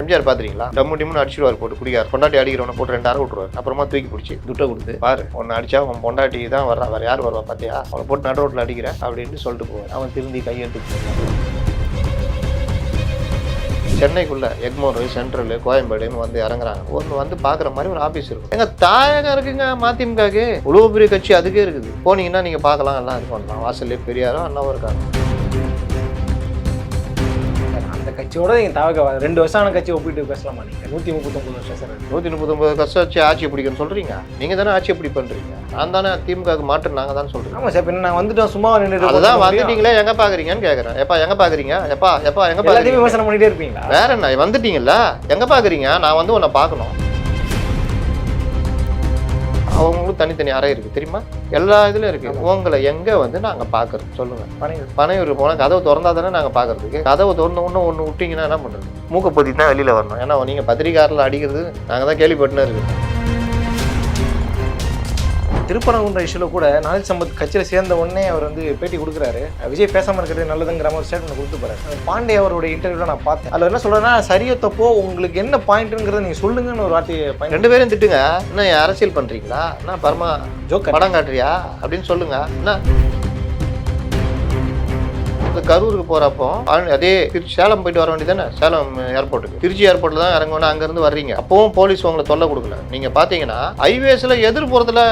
எம்ஜிஆர் பாத்துறீங்களா? டம்மு டிம்னு அடிச்சுடுவார் போட்டு குடிக்கார். பொண்டாட்டி அடிக்கிறவனை போட்டு 2 அரை விட்டுருவார். அப்புறமா தூக்கி பிடிச்சி துட்டை கொடுத்து பாரு, ஒன்னு அடிச்சா அவன் பொண்டாட்டி தான் வர்றா, வேற யார் வருவா பாத்தியா, அவனை போட்டு நடு ரோட்டில் அடிக்கிற அப்படின்னு சொல்லிட்டு போவார். அவன் திருந்தி கையெழுத்து போவான். சென்னைக்குள்ள எக்மோர், சென்ட்ரல், கோயம்பேடுன்னு வந்து இறங்குறாங்க. ஒன்று வந்து பார்க்குற மாதிரி ஒரு ஆஃபீஸ் இருக்கும். எங்க தாயகம் இருக்குங்க மதிமுகவுக்கு, இவ்வளோ பெரிய கட்சி அதுக்கே இருக்குது. போனீங்கன்னா நீங்கள் பார்க்கலாம், எல்லாம் இது பண்ணலாம். வாசல்லே பெரியாரும் அண்ணாவும் இருக்காங்க. அந்த கட்சியோட நீங்கள் தாவக 2 வருஷமான கட்சி ஒப்பிட்டு பேசலாமா? நீங்கள் 139 வருஷம் சார், 139 வருஷம் வச்சு ஆட்சி பிடிக்கணும்னு சொல்கிறீங்க. நீங்கள் தானே ஆட்சி எப்படி பண்ணுறீங்க? நான் தானே திமுகவுக்கு மாற்று, நாங்கள் தான் சொல்கிறோம். ஆமாம் சார், இப்போ நாங்கள் வந்துட்டோம், சும்மா நின்று அதுதான் வந்துட்டீங்களே, எங்கே பார்க்குறீங்கன்னு கேட்குறேன். எப்பா எங்கே பார்க்குறீங்க? எப்பா எங்கே பார்க்குறீங்க? விமர்சனம் பண்ணிகிட்டே இருப்பீங்களா? வேற என்ன, வந்துட்டீங்களா, எங்கே பார்க்குறீங்க? நான் வந்து உன்னை பார்க்கணும். அவங்களும் தனித்தனி அறை இருக்குது தெரியுமா, எல்லா இதுலையும் இருக்குது. உங்களை எங்கே வந்து நாங்கள் பார்க்குறது சொல்லுங்கள். பனையூர் போனால் கதவை திறந்தா தானே நாங்கள் பார்க்குறதுக்கு. கதவை திறந்த ஒன்று விட்டிங்கன்னா என்ன பண்ணுறது? மூக்கை பொத்தி தான் வெளியில் வரணும். ஏன்னா நீங்கள் பத்திரிக்கையாளர் அடிக்கிறது நாங்கள் தான் கேள்விப்பட்டுன்னு இருக்குது. திருப்பரங்குன்ற இஷ்யூவில் கூட நாளில் சம்பத் கட்சியில் சேர்ந்த உடனே அவர் வந்து பேட்டி கொடுக்குறாரு. விஜய் பேசாமல் இருக்கிறது நல்லதுங்கிற மாதிரி ஸ்டேட்மெண்ட் கொடுத்து போகிறாரு. பாண்டே அவருடைய இன்டர்வியூவில் நான் பார்த்தேன். அதில் என்ன சொல்கிறேன்னா, சரியோ தப்போ உங்களுக்கு என்ன பாயிண்ட்டுங்கிறத நீங்கள் சொல்லுங்கன்னு ஒரு வார்த்தையை 2 பேரும் திட்டுங்க. என்ன அரசியல் பண்ணுறீங்களா? என்ன பரமா ஜோக் படம் காட்டுறியா அப்படின்னு சொல்லுங்க. என்ன கரூருக்கு போகிறப்போ அதே திருச்சி சேலம் போயிட்டு வர வேண்டியதானே, சேலம் ஏர்போர்ட்டுக்கு. திருச்சி ஏர்போர்ட்டில் தான் இறங்கணும். அங்கேருந்து வர்றீங்க. அப்பவும் போலீஸ் உங்களை தொல்லை கொடுக்கல. நீங்கள் பார்த்தீங்கன்னா ஹைவேஸில் எதிர்ப்புறத்தில்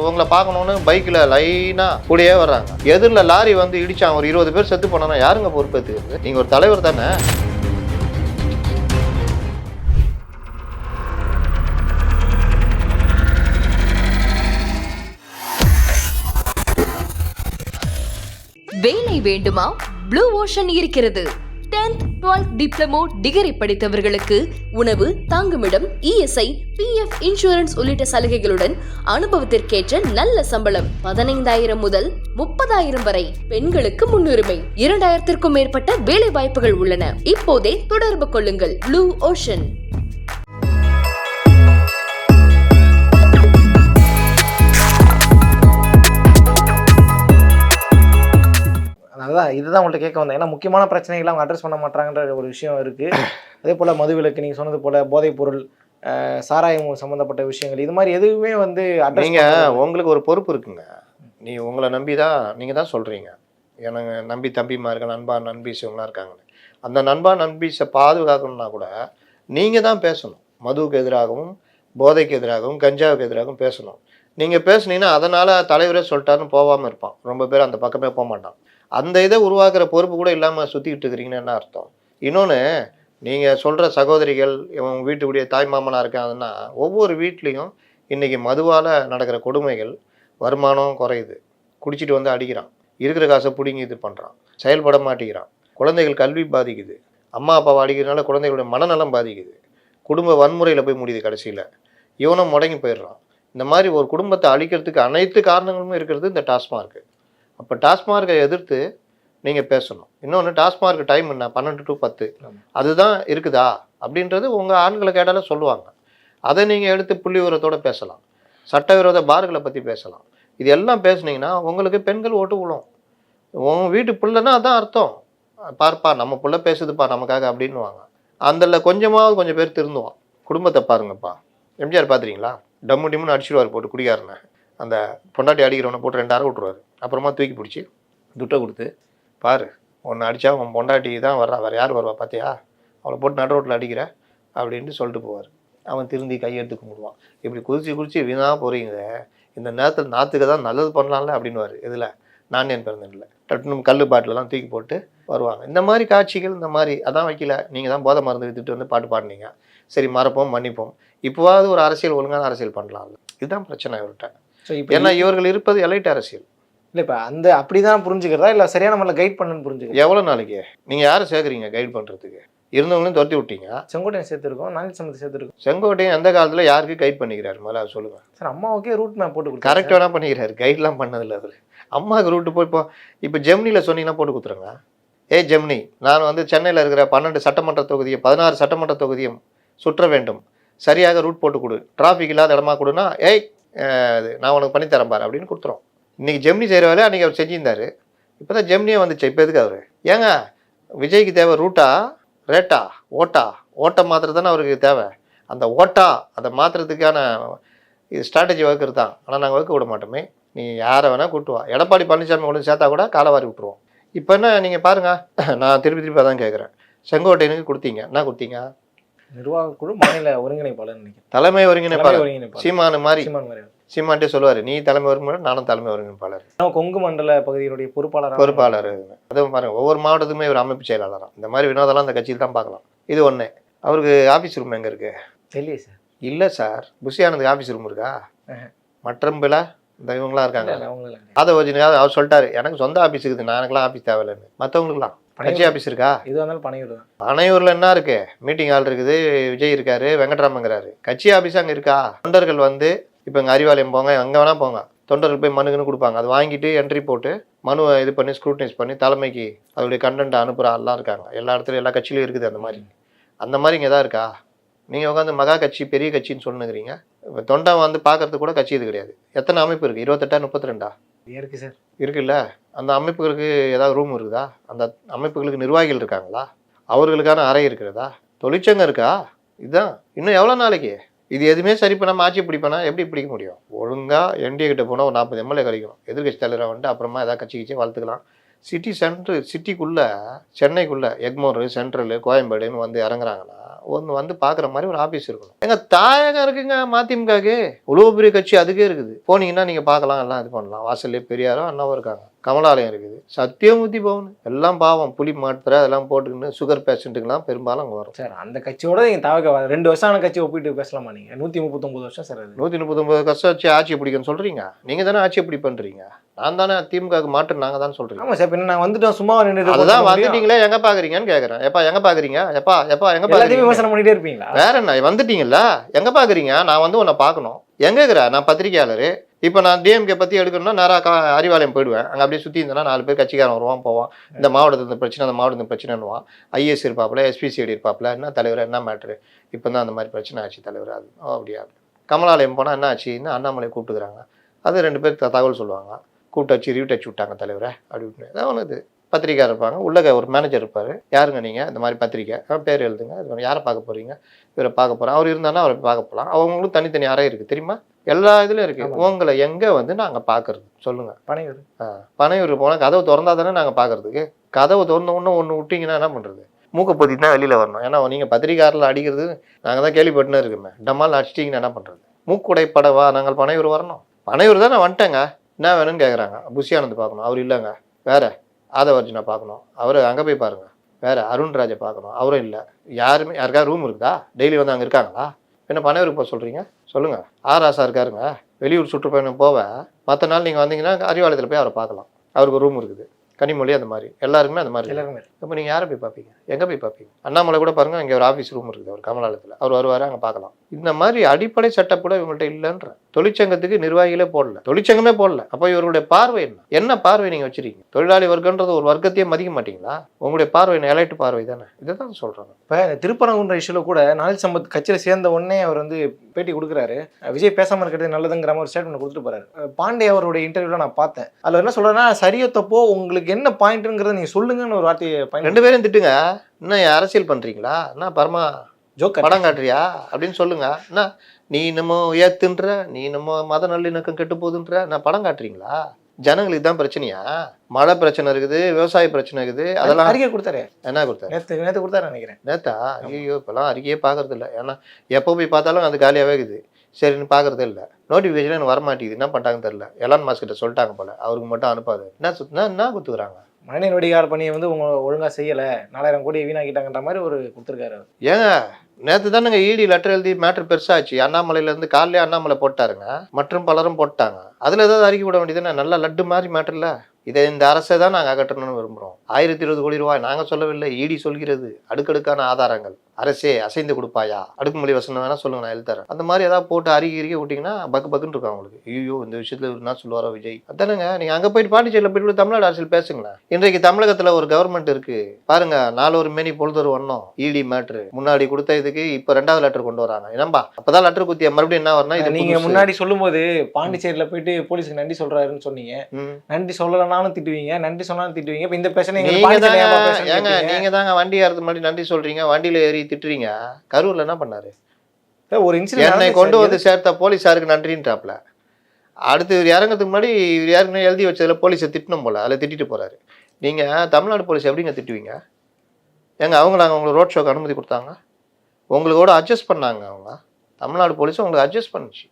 உங்களை பார்க்கணுன்னு பைக்கில் லைனாக கூடயே வர்றாங்க. எதிரில் லாரி வந்து இடிச்சான், ஒரு 20 பேர் செத்து போனானா யாருங்க பொறுப்பேற்றுக்கிறது? நீங்கள் ஒரு தலைவர் தானே. வேலை வேண்டுமா? ப்ளூ ஓஷன் இருக்கிறது. 10th 12th டிப்ளமோ டிகிரி படித்தவர்களுக்கு உணவு, தங்குமிடம், இஎஸ்ஐ, பிஎஃப், இன்சூரன்ஸ் உள்ளிட்ட சலுகைகளுடன் அனுபவத்திற்கேற்ற நல்ல சம்பளம் 15,000 முதல் 30,000 வரை. பெண்களுக்கு முன்னுரிமை. 2,000க்கும் மேற்பட்ட வேலை வாய்ப்புகள் உள்ளன. இப்போதே தொடர்பு கொள்ளுங்கள். Blue ocean. அதுதான் இதுதான் உங்கள்கிட்ட கேட்க வந்தேன். ஏன்னா முக்கியமான பிரச்சனைகளை அவங்க அட்ரஸ் பண்ண மாட்டாங்கன்ற ஒரு விஷயம் இருக்குது. அதே போல் மதுவிலக்கு, நீங்கள் சொன்னது போல் போதைப்பொருள், சாராயம் சம்மந்தப்பட்ட விஷயங்கள், இது மாதிரி எதுவுமே வந்து நீங்கள் உங்களுக்கு ஒரு பொறுப்பு இருக்குங்க. உங்களை நம்பி தான் நீங்கள் தான் சொல்கிறீங்க, எனக்கு நம்பி தம்பிமார்கள், நண்பா நண்பீஸ் இவங்களாம் இருக்காங்கன்னு. அந்த நண்பா நண்பீஸை பாதுகாக்கணும்னா கூட நீங்கள் தான் பேசணும். மதுவுக்கு எதிராகவும், போதைக்கு எதிராகவும், கஞ்சாவுக்கு எதிராகவும் பேசணும். நீங்கள் பேசுனீங்கன்னா அதனால் தலைவரே சொல்லிட்டாருன்னு போகாமல் இருப்பான். ரொம்ப பேர் அந்த பக்கமே போக மாட்டான். அந்த இதை உருவாக்குற பொறுப்பு கூட இல்லாமல் சுற்றிக்கிட்டு இருக்கிறீங்கன்னு என்ன அர்த்தம்? இன்னொன்று, நீங்கள் சொல்கிற சகோதரிகள், இவங்க வீட்டுக்குடைய தாய் மாமனாக இருக்காங்கன்னா, ஒவ்வொரு வீட்லேயும் இன்றைக்கி மதுவால் நடக்கிற கொடுமைகள், வருமானம் குறையுது, குடிச்சிட்டு வந்து அடிக்கிறான், இருக்கிற காசை பிடிங்கி இது பண்ணுறான், செயல்பட மாட்டேங்கிறான், குழந்தைகள் கல்வி பாதிக்குது, அம்மா அப்பாவை அடிக்கிறதுனால குழந்தைகளுடைய மனநலம் பாதிக்குது, குடும்ப வன்முறையில் போய் முடியுது, கடைசியில் இவனும் முடங்கி போயிடுறான். இந்த மாதிரி ஒரு குடும்பத்தை அழிக்கிறதுக்கு அனைத்து காரணங்களுமே இருக்கிறது இந்த டாஸ்மார்க்கு. அப்போ டாஸ்மார்க்கை எதிர்த்து நீங்கள் பேசணும். இன்னொன்று, டாஸ்மார்க் டைம் என்ன, 12 to 10 அதுதான் இருக்குதா அப்படின்றது உங்கள் ஆண்களை கேட்டாலும் சொல்லுவாங்க. அதை நீங்கள் எடுத்து புள்ளி விவரத்தோடு பேசலாம். சட்டவிரோத பார்களை பற்றி பேசலாம். இது எல்லாம் பேசுனீங்கன்னா உங்களுக்கு பெண்கள் ஓட்டு விழும். உங்கள் வீட்டு பிள்ளைன்னா அதான் அர்த்தம். பார்ப்பா நம்ம பிள்ளை பேசுதுப்பா நமக்காக அப்படின்னுவாங்க. அதில் கொஞ்சம் பேர் திருந்துவான். குடும்பத்தை பாருங்கப்பா. எம்ஜிஆர் பார்த்துறீங்களா? டம்மு டிம்னு அடிச்சுடுவார் போட்டு குடிக்காரனை. அந்த பொண்டாட்டி அடிக்கிறவனை போட்டு 2 அரை விட்டுருவார். அப்புறமா தூக்கி பிடிச்சி துட்டை கொடுத்து பாரு, ஒன்று அடித்தா அவன் பொண்டாட்டி தான் வர்றா, வேறு யார் வருவா பார்த்தியா, அவளை போட்டு நடு ரோட்டில் அடிக்கிற அப்படின்ட்டு சொல்லிட்டு போவார். அவன் திருந்தி கையெடுத்து கும்பிடுவான். இப்படி குதிச்சு வீணாக போகிறீங்க, இந்த நேரத்தில் நாற்றுக்கு தான் நல்லது பண்ணலாம்ல அப்படின்னுவார். இதில் நான் என் பிறந்ததில்லை டட்டுன்னு கல் பாட்டிலெலாம் தூக்கி போட்டு வருவாங்க. இந்த மாதிரி காட்சிகள், இந்த மாதிரி அதான் வைக்கல. நீங்கள் தான் போதை மருந்து வித்துட்டு வந்து பாட்டு பாடினீங்க, சரி மறப்போம் மன்னிப்போம். இப்போவாவது ஒரு அரசியல், ஒழுங்கான அரசியல் பண்ணலாம்ல. இதுதான் பிரச்சனை இவர்கிட்ட. ஸோ இப்போ ஏன்னா இவர்கள் இருப்பது எலைட் அரசியல். இல்லை, இப்போ அந்த அப்படி தான் புரிஞ்சுக்கிறதா, இல்லை சரியான நம்மளை கைட் பண்ணுன்னு புரிஞ்சுக்கிறேன். எவ்வளோ நாளைக்கு நீங்கள் யாரை சேர்க்குறீங்க கைட் பண்ணுறதுக்கு? இருந்தவங்களையும் துரத்தி விட்டீங்க. செங்கோட்டையன் சேர்த்துருக்கோம், நாளில் சம்பத் சேர்த்துருக்கோம். செங்கோட்டையன் எந்த காலத்தில் யாருக்கு கைட் பண்ணிக்கிறாரு முதல்ல அதை சொல்லுங்கள் சார். அம்மாவுக்கே ரூட் மேப் போட்டு கொடுத்து கரெக்டாக தான் பண்ணிக்கிறாரு, கைட்லாம் பண்ணதில்லை. அதில் அம்மாவுக்கு ரூட்டு போய் இப்போ ஜெமினியில் சொன்னீங்கன்னா போட்டு கொடுத்துருங்க. ஜெமினி, நான் வந்து சென்னையில் இருக்கிற 12 சட்டமன்ற தொகுதியும் 16 சட்டமன்ற தொகுதியும் சுற்ற வேண்டும், சரியாக ரூட் போட்டு கொடு, டிராஃபிக் இல்லாத இடமா கொடுனா நான் உனக்கு பண்ணித்தரேன் பாரு அப்படின்னு கொடுத்துரும். இன்றைக்கி ஜெமினி செய்கிற வேலை அன்றைக்கி அவர் செஞ்சிருந்தார். இப்போ தான் ஜெமினியே வந்துச்சு. இப்போ எதுக்கு அவர்? ஏங்க விஜய்க்கு தேவை ரூட்டா, ரேட்டா, ஓட்டா, ஓட்டை மாத்திரம் தானே அவருக்கு தேவை. அந்த ஓட்டா அதை மாற்றுறதுக்கான இது ஸ்ட்ராட்டஜி வகுக்கிறது தான். ஆனால் நாங்கள் வகுக்க விட மாட்டோமே. நீ யாரை வேணால் கூட்டுவா. எடப்பாடி பழனிசாமி கொண்டு சேர்த்தா கூட காலவாரி விட்டுருவோம். இப்போ என்ன நீங்கள் பாருங்கள், நான் திருப்பி தான் கேட்குறேன். செங்கோட்டையனுக்கு கொடுத்தீங்க, என்ன கொடுத்தீங்க? நிர்வாக குழு மாநில ஒருங்கிணைப்பாளர் நினைக்கிறேன். தலைமை ஒருங்கிணைப்பாளர் ஒருங்கிணைப்பாளர் சீமானு மாதிரி. சீமான் மாதிரி. சீமான்ட்டே சொல்லுவார், நீ தலைமை ஒருங்கிணைப்பாளர், நானும் தலைமை ஒருங்கிணைப்பாளர். கொங்கு மண்டல பகுதியினுடைய பொறுப்பாளர். அதுவும் பாருங்க, ஒவ்வொரு மாவட்டத்துக்குமே ஒரு அமைப்பு செயலாளராம். இந்த மாதிரி வினோதெல்லாம் அந்த கட்சியில் தான் பார்க்கலாம். இது ஒன்று. அவருக்கு ஆஃபீஸ் ரூம் எங்கே இருக்கு? தெரியல சார். இல்லை சார், புஷியானதுக்கு ஆஃபீஸ் ரூம் இருக்கா? மற்றம்பில் இந்த இவங்களாம் இருக்காங்க. அதை வச்சுங்க, அவர் சொல்லிட்டாரு, எனக்கு சொந்த ஆஃபீஸ் இருக்குது, நான் எனக்குலாம் ஆஃபீஸ் தேவையில்லைன்னு. மற்றவங்களுக்குலாம் கட்சி ஆஃபீஸ் இருக்கா? இது வந்தாலும் பனையூர் தான். பனையூரில் என்ன இருக்கு? மீட்டிங் ஹால் இருக்குது, விஜய் இருக்காரு, வெங்கட்ராமங்கிறாரு. கட்சி ஆஃபீஸ் அங்கே இருக்கா? தொண்டர்கள் வந்து இப்போ இங்கே அறிவாலயம் போங்க, அங்கே வேணால் போங்க, தொண்டர்கள் போய் மனுக்குன்னு கொடுப்பாங்க. அதை வாங்கிட்டு என்ட்ரி போட்டு மனுவை இது பண்ணி ஸ்க்ரூட்டனைஸ் பண்ணி தலைமைக்கு அதோடைய கண்டென்ட் அனுப்புகிற ஆள்லாம் இருக்காங்க. எல்லா இடத்துலையும் எல்லா கட்சியிலும் இருக்குது அந்த மாதிரி. அந்த மாதிரி இங்கே தான் இருக்கா? நீங்கள் உட்காந்து மகா கட்சி பெரிய கட்சின்னு சொல்லுங்கிறீங்க. இப்போ தொண்டை வந்து பார்க்கறதுக்கு கூட கட்சி இது கிடையாது. எத்தனை அமைப்பு இருக்குது? 28 32 இருக்கு சார். இருக்குல்ல. அந்த அமைப்புகளுக்கு ஏதாவது ரூம் இருக்குதா? அந்த அமைப்புகளுக்கு நிர்வாகிகள் இருக்காங்களா? அவர்களுக்கான அறை இருக்கிறதா? தொழிற்சங்கம் இருக்கா? இதுதான். இன்னும் எவ்வளோ நாளைக்கு இது எதுவுமே சரி பண்ணாமல் ஆட்சி பிடிப்பேனா எப்படி பிடிக்க முடியும்? ஒழுங்காக என்டிஏ கிட்ட போனால் ஒரு 40 எம்எல்ஏ கிடைக்கும். எதிர்கட்சி தலைவராக வந்துட்டு அப்புறமா ஏதாவது கட்சி வளர்த்துக்கலாம். சிட்டிக்குள்ளே சென்னைக்குள்ளே எக்மோர், சென்ட்ரலு, கோயம்பேடுன்னு வந்து இறங்குறாங்கன்னா வந்து பார்க்குற மாதிரி ஒரு ஆஃபீஸ் இருக்கணும். எங்கள் தாயகம் இருக்குங்க மதிமுகக்கு. இவ்வளோ பெரிய கட்சி அதுக்கே இருக்குது. போனீங்கன்னா நீங்கள் பார்க்கலாம், எல்லாம் இது பண்ணலாம். வாசல்லே பெரியாரும் அண்ணாவும் இருக்காங்க. கமலாலயம் இருக்குது. சத்தியமூர்த்தி பவன் எல்லாம் பாவம் புளி மாத்திரை அதெல்லாம் போட்டுக்கின்னு சுகர் பேஷண்ட்டுக்கெல்லாம் பெரும்பாலும் அங்கே வரும். சார் அந்த கட்சியோட நீங்கள் தாவக 2 வருஷமான கட்சி ஒப்பிட்டு பேசலாமா? நீங்கள் 139 வருஷம் சார். அது 139 வருஷம் வச்சு ஆட்சி பிடிக்குன்னு சொல்கிறீங்க. நீங்கள் தானே ஆட்சி எப்படி பண்ணுறீங்க? நான் தானே திமுகவுக்கு மாற்று நாங்கள் தான் சொல்கிறேன். ஆமாம் சார். இப்போ நான் வந்துட்டோம் சும்மா நின்று அதுதான் வந்துட்டீங்களே, எங்கே பார்க்குறீங்கன்னு கேட்குறேன். எப்பா எங்கே பார்க்குறீங்க? எப்பா எங்கே பார்க்குறீங்க? விமர்சனம் பண்ணிட்டே இருப்பீங்களா? வேற என்ன, வந்துட்டீங்கல்ல, எங்கே பார்க்குறீங்க? நான் வந்து உன்னை பார்க்கணும். எங்கே இருக்கிற? நான் பத்திரிகையாளர். இப்போ நான் டிஎம்கே பற்றி எடுக்கணும்னா நேராக அறிவாலயம் போயிடுவேன். அங்கே அப்படியே சுற்றி இருந்தேன்னா 4 பேர் கட்சிக்காரன் வருவான் போவான். இந்த மாவட்டத்தில் இந்த பிரச்சனை, அந்த மாவட்டத்தில் பிரச்சனைன்னுவான். ஐஏஎஸ் இருப்பாப்புல, எஸ்பிசிஐடி இருப்பாப்புல, என்ன தலைவர், என்ன மேட்ரு, இப்போ தான் அந்த மாதிரி பிரச்சனை ஆச்சு தலைவர். அது அப்படியா? கமலாலயம் போனால் என்ன ஆச்சுன்னு அண்ணாமலை கூப்பிட்டுக்கிறாங்க. அது 2 பேர் தகவல் சொல்லுவாங்க. கூப்பிட்டு ரிவ்யூ டச் விட்டாங்க தலைவரை அப்படின்னு. அதான் ஒன்று. பத்திரிக்கை இருப்பாங்க, உள்ள ஒரு மேனேஜர் இருப்பார். யாருங்க நீங்கள்? இந்த மாதிரி பத்திரிக்கை, பேர் எழுதுங்க, இது யாரை பார்க்க போகிறீங்க? இவரை பார்க்க போகிறோம். அவர் இருந்தாங்கன்னா அவரை பார்க்க போகலாம். அவங்களும் தனித்தனி அறை இருக்குது தெரியுமா? எல்லா இதுலையும் இருக்குது. உங்களை எங்கே வந்து நாங்கள் பார்க்குறது சொல்லுங்கள்? பனையூர். பனையூர் போனால் கதவு திறந்தா தானே நாங்கள் பார்க்குறதுக்கு. கதவு திறந்த ஒன்று விட்டிங்கன்னா என்ன பண்ணுறது? மூக்கப்பத்தி தான் வெளியில் வரணும். ஏன்னா நீங்கள் பத்திரிக்காரில் அடிக்கிறது நாங்கள் தான் கேள்விப்பட்டுனே இருக்குமே. டம்மால் அடிச்சிட்டிங்கன்னா என்ன பண்ணுறது? மூக்குடைப்படவா நாங்கள் பனையூர் வரணும்? பனையூர் தான் நான் வந்துட்டேங்க, என்ன வேணும்னு கேட்குறாங்க. புஷியானந்த் பார்க்கணும், அவர் இல்லைங்க. வேறு ஆதவர்ஜுனா பார்க்கணும், அவர் அங்கே போய் பாருங்கள். வேறு அருண்ராஜை பார்க்கணும், அவரும் இல்லை. யாருமே யாருக்காவது ரூம் இருக்குதா? டெய்லி வந்து அங்கே இருக்காங்களா? என்ன பனையூருக்கு போக சொல்கிறீங்க? சொல்லுங்கள். ஆராசா இருக்காருங்க, வெளியூர் சுற்றுப்பயணம் போவ. மற்ற நாள் நீங்கள் வந்தீங்கன்னா அறிவாலயத்தில் போய் அவரை பார்க்கலாம். அவருக்கு ஒரு ரூம் இருக்குது. கனிமொழி அந்த மாதிரி எல்லாருக்குமே அந்த மாதிரி எல்லாருமே. இப்போ நீங்கள் யாரை போய் பார்ப்பீங்க? எங்கே போய் பார்ப்பீங்க? அண்ணாமலை கூட பாருங்கள், இங்கே ஒரு ஆஃபீஸ் ரூம் இருக்குது அவர் கமலாலயத்தில். அவர் வருவார், அங்கே பார்க்கலாம். இந்த மாதிரி அடிப்படை செட்டப் கூட இவங்கள்ட்ட இல்லைன்ற. தொழிற்சங்கத்துக்கு நிர்வாகிகளே போடல, தொழிற்சங்கமே போடல. அப்போ இவர்களுடைய பார்வை என்ன பார்வை நீங்கள் வச்சுருக்கீங்க? தொழிலாளி வர்க்கன்றது ஒரு வர்க்கத்தையே மதிக்க மாட்டீங்களா? உங்களுடைய பார்வை எலைட்டு பார்வை தானே. இதை தான் சொல்கிறாங்க. இப்போ திருப்பரங்குன்ற இஷ்யூவில் கூட நாளில் சம்பத் கட்சியில் சேர்ந்த உடனே அவர் வந்து பேட்டி கொடுக்குறாரு. விஜய் பேசாமல் இருக்கிறது நல்லதுங்கிற மாதிரி ஒரு ஸ்டேட்மெண்ட் கொடுத்துட்டு போறாரு. பாண்டே அவருடைய இன்டர்வியூவில் நான் பார்த்தேன். அதில் என்ன சொல்கிறேன்னா, சரியோ தப்போ உங்களுக்கு என்ன பாயிண்ட்டுங்கிறத நீங்கள் சொல்லுங்கன்னு ஒரு வார்த்தையை 2 பேரும் திட்டுங்க. என்ன அரசியல் பண்ணுறீங்களா? என்ன பரமா ஜோக்கர் படம் காட்டுறியா அப்படின்னு சொல்லுங்க. என்ன நீ நம்ம ஏத்துன்ற, நீ நம்ம மத நல்லிணக்கம் கெட்டு போகுதுன்ற, நான் படம் காட்டுறீங்களா? ஜனங்களுக்கு தான் பிரச்சனையா? மழை பிரச்சனை இருக்குது, விவசாய பிரச்சனை இருக்குது. அதெல்லாம் அறிக்கை கொடுத்தாரு. என்ன கொடுத்தாரு? நேற்று கொடுத்தாரு நினைக்கிறேன். நேத்தா? ஐயோ, இப்போலாம் அறிக்கையே பார்க்கறது இல்லை. ஏன்னா எப்போ போய் பார்த்தாலும் அது காலியாகவே இருக்குது. சரின்னு பார்க்கறதே இல்லை. நோட்டிஃபிகேஷன் வரமாட்டேங்குது. என்ன பண்ணிட்டாங்கன்னு தெரியல. எலான் மாஸ்க் கிட்ட சொல்லிட்டாங்க போல, அவருக்கு மட்டும் அனுப்பாது. என்ன குத்துக்குறாங்க? மழைநீர் வடிகால் பணியை வந்து உங்க ஒழுங்காக செய்யலை, 4000 கோடி வீணாக்கிட்டாங்கன்ற மாதிரி ஒரு கொடுத்துருக்காரு. ஏங்க நேற்று தானுங்க இடி லெட்டர் எழுதி மேட்ரு பெருசாச்சு. அண்ணாமலையிலேருந்து காலையிலே அண்ணாமலை போட்டாருங்க, மற்றும் பலரும் போட்டாங்க. அதில் ஏதாவது அறிக்கை விட வேண்டியதுன்னா நல்லா லட்டு மாதிரி மேட்ரு இல்லை. இதை இந்த அரசை தான் நாங்கள் அகற்றணும்னு விரும்புகிறோம். 1020 கோடி ரூபாய் நாங்கள் சொல்லவில்லை, இடி சொல்கிறது. அடுக்கடுக்கான ஆதாரங்கள். அரசே அசைந்து கொடுப்பாயா? அடுக்குமொழி வசனம் வேணா சொல்லுங்க, நான் எழுதுறேன். அந்த மாதிரி ஏதாவது போட்டு அறிக்கை விட்டிங்கன்னா பக்கு பக்குன்னு இருக்கும் அவங்களுக்கு. ஐயோ இந்த விஷயத்தில் என்ன சொல்லுவாரோ விஜய். அதானுங்க, நீங்கள் அங்கே போயிட்டு பாண்டிச்சேரியில் போயிட்டு தமிழ்நாடு அரசியல் பேசுங்களேன். இன்றைக்கு தமிழகத்தில் ஒரு கவர்மெண்ட் இருக்கு பாருங்க. 4 ஒரு மேனி பொழுதொரு வண்ணம். இடி மேட்ரு முன்னாடி கொடுத்த இதுக்கு இப்போ 2வது லெட்டர் கொண்டு வராங்க. என்னம்பா அப்பதான் லெட்டர் குத்திய மறுபடியும் என்ன வரணும்? இது நீங்க முன்னாடி சொல்லும் போது பாண்டிச்சேரியில் போயிட்டு போலீஸுக்கு நன்றி சொல்றாருன்னு சொன்னீங்க. நன்றி சொல்லலனாலும் திட்டுவீங்க, நன்றி சொன்னாலும் திட்டுவீங்க. இப்போ இந்த பிரச்சனை நீங்க தாங்க வண்டி ஏறது மாதிரி நன்றி சொல்றீங்க. வண்டியில ஏறி திட்டுறீங்க. கரூரில் என்ன பண்ணார்? ஒரு என்னை இன்சிடென்ட் கொண்டு வந்து சேர்த்த போலீஸாருக்கு நன்றின்றாப்புல. அடுத்து இவர் இறங்கிறதுக்கு முன்னாடி இவர் யாருக்குன்னு எழுதி வச்சதில் போலீஸை திட்டணும் போல், அதில் திட்டிட்டு போகிறாரு. நீங்கள் தமிழ்நாடு போலீஸ் எப்படிங்க திட்டுவீங்க? ஏங்க நாங்கள் உங்களுக்கு ரோட் ஷோக்கு அனுமதி கொடுத்தாங்க, உங்களோட அட்ஜஸ்ட் பண்ணாங்க. தமிழ்நாடு போலீஸ் உங்களுக்கு அட்ஜஸ்ட் பண்ணுச்சு.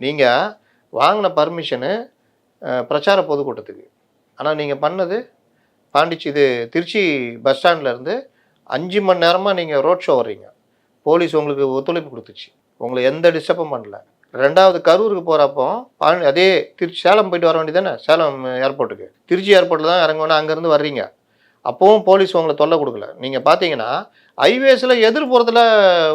நீங்கள் வாங்கின பர்மிஷனு பிரச்சார பொதுக்கூட்டத்துக்கு. ஆனால் நீங்கள் பண்ணது திருச்சி பஸ் ஸ்டாண்ட்லேருந்து 5 மணி நேரமாக நீங்கள் ரோட் ஷோ வர்றீங்க. போலீஸ் உங்களுக்கு ஒத்துழைப்பு கொடுத்துச்சு, உங்களை எந்த டிஸ்டர்பும் பண்ணல. 2வது கரூருக்கு போகிறப்போ அதே சேலம் போயிட்டு வர வேண்டியதானே, சேலம் ஏர்போர்ட்டுக்கு. திருச்சி ஏர்போர்ட்டில் தான் இறங்குவோன்னா அங்கேருந்து வர்றீங்க. அப்போவும் போலீஸ் உங்களை தொல்லை கொடுக்கல. நீங்கள் பார்த்தீங்கன்னா ஹைவேஸில் எதிர்ப்புறத்தில்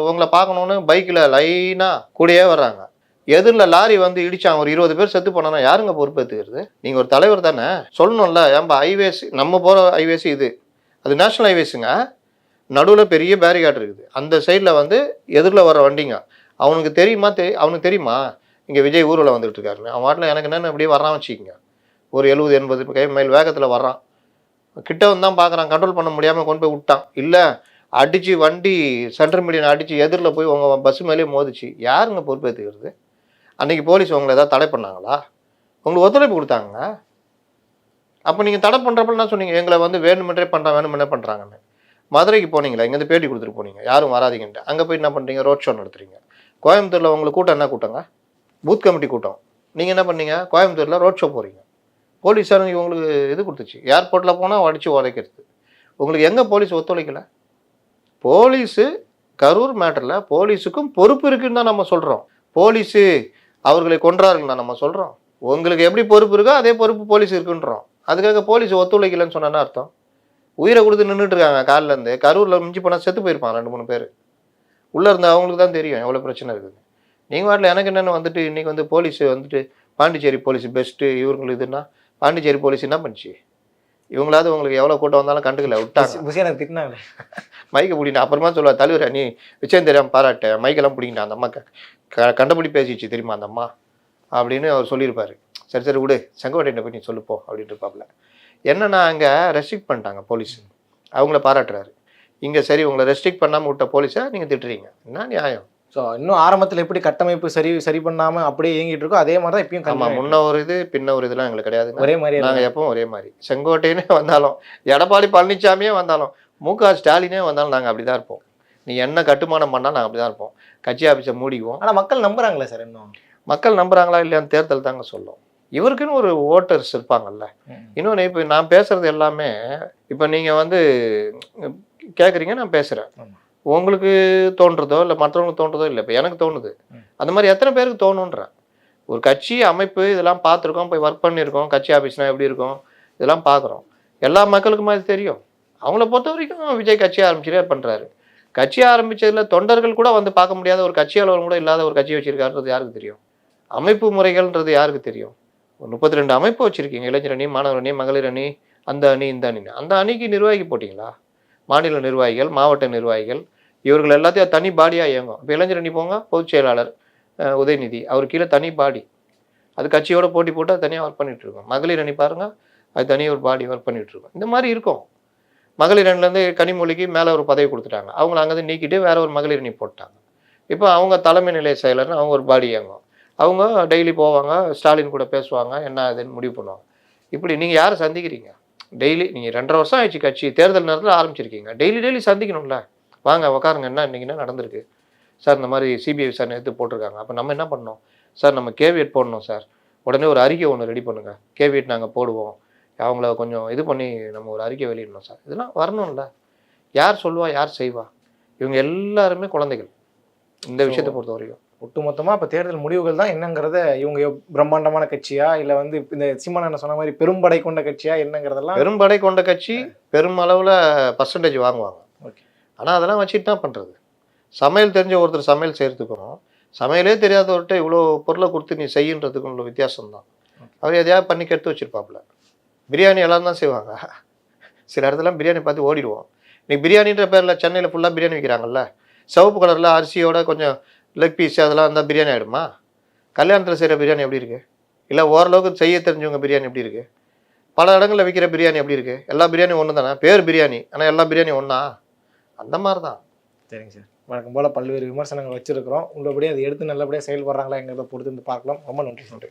உங்களை பார்க்கணுன்னு பைக்கில் லைனாக கூடயே வர்றாங்க. எதிரில் லாரி வந்து இடிச்சான், ஒரு 20 பேர் செத்து போனானா யாருங்க பொறுப்பேற்றுக்கிறது? நீங்கள் ஒரு தலைவர் தானே, சொல்லணும்ல. ஏன்பா ஹைவேஸ், நம்ம போகிற ஹைவேஸ் இது, அது நேஷ்னல் ஹைவேஸுங்க. நடுவில் பெரிய பேரிகார்டு இருக்குது. அந்த சைடில் வந்து எதிரில் வர வண்டிங்க. அவனுக்கு தெரியுமா இங்கே விஜய் ஊரில் வந்துட்டு இருக்காருன்னு? அவன் வாட்டில் எனக்கு என்னென்ன அப்படியே வர்றான் வச்சுக்கிங்க. ஒரு 70-80 மைல் வேகத்தில் வர்றான். கிட்ட வந்து தான் பார்க்குறான், கண்ட்ரோல் பண்ண முடியாமல் கொண்டு போய் விட்டான். இல்லை அடித்து வண்டி சென்டர் மீடியன் அடித்து எதிரில் போய் உங்கள் பஸ் மேலேயே மோதிச்சு. யாருங்க பொறுப்பேற்றுக்கிறது? அன்றைக்கி போலீஸ் உங்களை ஏதாவது தடை பண்ணாங்களா? உங்களுக்கு ஒத்துழைப்பு கொடுத்தாங்க. அப்போ நீங்கள் தடை பண்ணுறப்ப என்ன சொன்னீங்க? எங்களை வந்து வேணுமென்றே பண்ணுறாங்கன்னு. மதுரைக்கு போனீங்களா? இங்கேருந்து பேட்டி கொடுத்துட்டு போனீங்க, யாரும் வராதிங்கன்ட்டு. அங்கே போய் என்ன பண்ணுறீங்க? ரோட் ஷோ நடத்துறீங்க. கோயம்புத்தூரில் உங்களுக்கு கூட்டம் என்ன கூட்டங்க? பூத் கமிட்டி கூட்டம். நீங்கள் என்ன பண்ணீங்க? கோயம்புத்தூரில் ரோட் ஷோ போகிறீங்க. போலீஸார் உங்களுக்கு இது கொடுத்துச்சு. ஏர்போர்ட்டில் போனால் அடித்து உதைக்கிறது. உங்களுக்கு எங்கே போலீஸ் ஒத்துழைக்கலை? போலீஸு கரூர் மேட்டரில் போலீஸுக்கும் பொறுப்பு இருக்குன்னு தான் நம்ம சொல்கிறோம். போலீஸு அவர்களை கொன்றார்கள் தான் நம்ம சொல்கிறோம். உங்களுக்கு எப்படி பொறுப்பு இருக்கோ அதே பொறுப்பு போலீஸ் இருக்குன்றோம். அதுக்காக போலீஸ் ஒத்துழைக்கலைன்னு சொன்னா அர்த்தம்? உயிரை கொடுத்து நின்றுட்டு இருக்காங்க காலிலேருந்து. கரூரில் மிஞ்சி போனால் செத்து போயிருப்பாங்க 2-3 பேர். உள்ளே இருந்தால் அவங்களுக்கு தான் தெரியும் எவ்வளோ பிரச்சனை இருக்குது. நீங்கள் வாட்டில் எனக்கு என்னென்னு வந்துட்டு இன்றைக்கி வந்து போலீஸ் வந்துட்டு பாண்டிச்சேரி போலீஸ் பெஸ்ட்டு இவங்களுக்கு இதுன்னா, பாண்டிச்சேரி போலீஸ் என்ன பண்ணிச்சு? இவங்களாவது உங்களுக்கு எவ்வளோ கூட்டம் வந்தாலும் கண்டுக்கல, விட்டாங்க. திட்டினாங்களே, மைக்கை பிடிக்கிட்டேன். அப்புறமா சொல்லுவா, தலைவர் நீ விஷயம் தெரியாமல் பாராட்ட, மைக்கெல்லாம் பிடிக்கிட்டேன். அந்த அம்மா கண்டபடி பேசிச்சு தெரியுமா அந்த அம்மா அப்படின்னு அவர் சொல்லியிருப்பார். சரி விடு, செங்கோட்டையிட்ட போய் நீ சொல்லுப்போ அப்படின்ட்டு இருப்பாப்புல. என்னன்னா அங்கே ரெஸ்ட்ரிக்ட் பண்ணிட்டாங்க போலீஸ், அவங்கள பாராட்டுறாரு. இங்கே சரி உங்களை ரெஸ்ட்ரிக்ட் பண்ணாமல் விட்ட போலீஸை நீங்கள் திட்டுறீங்க, என்ன நியாயம்? ஸோ இன்னும் ஆரம்பத்தில் எப்படி கட்டமைப்பு சரி பண்ணாமல் அப்படியே இயங்கிட்டு இருக்கோ அதே மாதிரி தான் இப்பயும். ஆமாம், முன்ன ஒரு இது பின்ன ஒரு இதெல்லாம் எங்களுக்கு கிடையாது. ஒரே மாதிரி நாங்கள் எப்பவும் ஒரே மாதிரி. செங்கோட்டையனே வந்தாலும், எடப்பாடி பழனிசாமியே வந்தாலும், மு.க. ஸ்டாலினே வந்தாலும் நாங்கள் அப்படி தான் இருப்போம். நீ என்ன கட்டுமானம் பண்ணால் நாங்கள் அப்படி தான் இருப்போம். கட்சி ஆஃபீஸை மூடிக்குவோம். ஆனால் மக்கள் நம்புறாங்களே சார்? இன்னும் மக்கள் நம்புறாங்களா இல்லையான்னு தேர்தல் தாங்க சொல்லும். இவருக்குன்னு ஒரு ஓட்டர்ஸ் இருப்பாங்கல்ல. இன்னொன்று, இப்போ நான் பேசுறது எல்லாமே இப்போ நீங்கள் வந்து கேட்குறீங்க, நான் பேசுகிறேன். உங்களுக்கு தோன்றதோ இல்லை மற்றவங்களுக்கு தோன்றதோ இல்லை, இப்போ எனக்கு தோணுது. அந்த மாதிரி எத்தனை பேருக்கு தோணுன்றேன். ஒரு கட்சி அமைப்பு இதெல்லாம் பார்த்துருக்கோம், போய் ஒர்க் பண்ணியிருக்கோம். கட்சி ஆஃபீஸ்னால் எப்படி இருக்கும் இதெல்லாம் பார்க்குறோம். எல்லா மக்களுக்குமா இது தெரியும்? அவங்கள பொறுத்த வரைக்கும் விஜய் கட்சி ஆரம்பிச்சுட்டே பண்ணுறாரு. கட்சி ஆரம்பித்ததில் தொண்டர்கள் கூட வந்து பார்க்க முடியாத ஒரு கட்சி அலுவலகம் கூட இல்லாத ஒரு கட்சி வச்சுருக்காருன்றது யாருக்கு தெரியும்? அமைப்பு முறைகள்ன்றது யாருக்கு தெரியும்? ஒரு 32 அமைப்பு வச்சுருக்கீங்க. இளைஞர் அணி, மாணவர் அணி, மகளிர் அணி, அந்த அணி, இந்த அணி. அந்த அணிக்கு நிர்வாகி போட்டிங்களா? மாநில நிர்வாகிகள், மாவட்ட நிர்வாகிகள், இவர்கள் எல்லாத்தையும் தனி பாடியாக இயங்கும். இப்போ இளைஞர் அணி போங்க, பொதுச் செயலாளர் உதயநிதி, அவர் கீழே தனி பாடி, அது கட்சியோட போட்டி போட்டு அது தனியாக ஒர்க் பண்ணிகிட்டு இருக்கோம். மகளிர் அணி பாருங்கள், அது தனியாக ஒரு பாடி ஒர்க் பண்ணிகிட்டு இருக்கோம். இந்த மாதிரி இருக்கும். மகளிர் அணிலேருந்து கனிமொழிக்கு மேலே ஒரு பதவி கொடுத்துட்டாங்க. அவங்கள அங்கேருந்து நீக்கிட்டு வேற ஒரு மகளிர் அணி போட்டாங்க. இப்போ அவங்க தலைமை நிலைய செயலர்னு அவங்க ஒரு பாடி இயங்கும். அவங்க டெய்லி போவாங்க, ஸ்டாலின் கூட பேசுவாங்க, என்ன அதுன்னு முடிவு பண்ணுவாங்க. இப்படி நீங்கள் யாரை சந்திக்கிறீங்க? டெய்லி நீங்கள் 2.5 வருஷம் ஆயிடுச்சு கட்சி, தேர்தல் நேரத்தில் ஆரம்பிச்சிருக்கீங்க. டெய்லி சந்திக்கணும்ல. வாங்க உட்காருங்க, இன்றைக்கி என்ன நடந்திருக்கு சார்? இந்த மாதிரி சிபிஐ விசாரணை எடுத்து போட்டிருக்காங்க. அப்போ நம்ம என்ன பண்ணோம் சார்? நம்ம கேவியட் போடணும் சார். உடனே ஒரு அறிக்கை ஒன்று ரெடி பண்ணுங்கள், கேவியட் நாங்கள் போடுவோம், அவங்கள கொஞ்சம் இது பண்ணி நம்ம ஒரு அறிக்கை வெளியிடணும் சார். இதெல்லாம் வரணும்ல. யார் சொல்லுவா, யார் செய்வா? இவங்க எல்லாருமே குழந்தைகள் இந்த விஷயத்தை பொறுத்த வரைக்கும். ஒட்டுமொத்தமாக இப்போ தேர்தல் முடிவுகள் தான் என்னங்கிறத, இவங்க பிரம்மாண்டமான கட்சியா இல்லை வந்து இந்த சீமானண்ண சொன்ன மாதிரி பெரும்படை கொண்ட கட்சியா என்னங்கிறதெல்லாம். பெரும்படை கொண்ட கட்சி பெரும் அளவில் பர்சன்டேஜ் வாங்குவாங்க. ஓகே, ஆனால் அதெல்லாம் வச்சுட்டு தான் பண்ணுறது. சமையல் தெரிஞ்ச ஒருத்தர் சமையல் செய்கிறதுக்கும் சமையலே தெரியாதவர்கிட்ட இவ்வளோ பொருளை கொடுத்து நீ செய்யுன்றதுக்கும் உள்ள வித்தியாசம்தான். அவர் எதையாவது பண்ணி கெடுத்து வச்சுருப்பாப்புல. பிரியாணி எல்லோரும் தான் செய்வாங்க. சில இடத்துல பிரியாணி பார்த்து ஓடிடுவோம். இன்னைக்கு பிரியாணின்ற பேரில் சென்னையில் ஃபுல்லாக பிரியாணி விற்கிறாங்கல்ல, சிவப்பு கலரில் அரிசியோட கொஞ்சம் லெக் பீஸ் அதெல்லாம் இருந்தால் பிரியாணி ஆகிடுமா? கல்யாணத்தில் செய்கிற பிரியாணி எப்படி இருக்குது? இல்லை ஓரளவுக்கு செய்ய தெரிஞ்சவங்க பிரியாணி எப்படி இருக்குது? பல இடங்களில் விற்கிற பிரியாணி எப்படி இருக்குது? எல்லா பிரியாணி ஒன்று தானே, பேர் பிரியாணி, ஆனால் எல்லா பிரியாணி ஒன்றா? அந்த மாதிரி தான். சரிங்க சார். வழக்கம் போல் பல்வேறு விமர்சனங்கள் வச்சுருக்கிறோம். உள்ளபடியே அதை எடுத்து நல்லபடியாக செயல்படுறாங்களா எங்கிறத பொறுத்து வந்து பார்க்கலாம். ரொம்ப நன்றி.